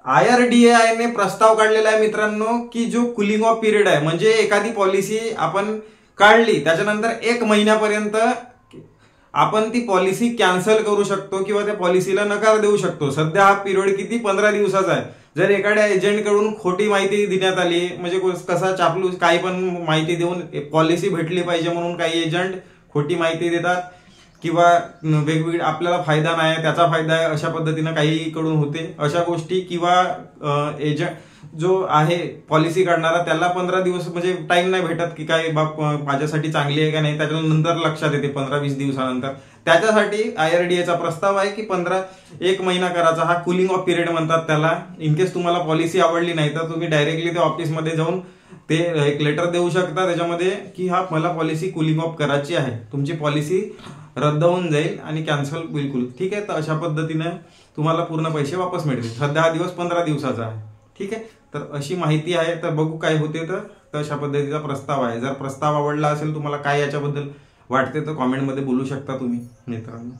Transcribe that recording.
IRDAI ने प्रस्ताव काढलेला आहे मित्रांनो की जो कुलिंग ऑफ पिरियड आहे, म्हणजे एखादी पॉलिसी आपण काढली त्याच्यानंतर 1 महिन्यापर्यंत आपण ती पॉलिसी कॅन्सल करू शकतो किंवा त्या पॉलिसीला नकार देऊ शकतो। सध्या हा पिरियड किती 15 दिवसाचा आहे। जर एखाद्या एजंटकडून खोटी माहिती देण्यात आली, म्हणजे कसा चापलूस काही पण माहिती देऊन पॉलिसी भेटली पाहिजे म्हणून काही एजंट खोटी माहिती देतात किंवा वेगवेगळे आपल्याला फायदा नाही त्याचा फायदा आहे अशा पद्धतीने काही कडून होते अशा गोष्टी, किंवा एजंट जो आहे पॉलिसी काढणारा त्याला 15 दिवस म्हणजे टाइम नाही भेटत की काय बाप माझ्यासाठी चांगली आहे का नाही, त्याच्यानंतर लक्षात येते 15-20 दिवसानंतर। त्याच्यासाठी IRDAचा प्रस्ताव आहे की 1 महिना करायचा, हा कुलिंग ऑफ पिरियड म्हणतात त्याला। इन केस तुम्हाला पॉलिसी आवडली नाही तर तुम्ही डायरेक्टली त्या ऑफिसमध्ये जाऊन ते एक लेटर देऊ शकता त्याच्यामध्ये की हा मला पॉलिसी कुलिंग ऑफ करायची आहे, तुमची पॉलिसी रद्द होऊन जाईल आणि कॅन्सल बिलकुल, ठीक आहे। तर अशा पद्धतीने तुम्हाला पूर्ण पैसे वापस मिळतील। सध्या हा दिवस 15 दिवसाचा आहे, ठीक आहे। तर अशी माहिती आहे, तर बघू काय होते। तर अशा पद्धतीचा प्रस्ताव आहे। जर प्रस्ताव आवडला असेल तुम्हाला काय याच्याबद्दल वाटते तर कॉमेंटमध्ये बोलू शकता तुम्ही मित्रांनो।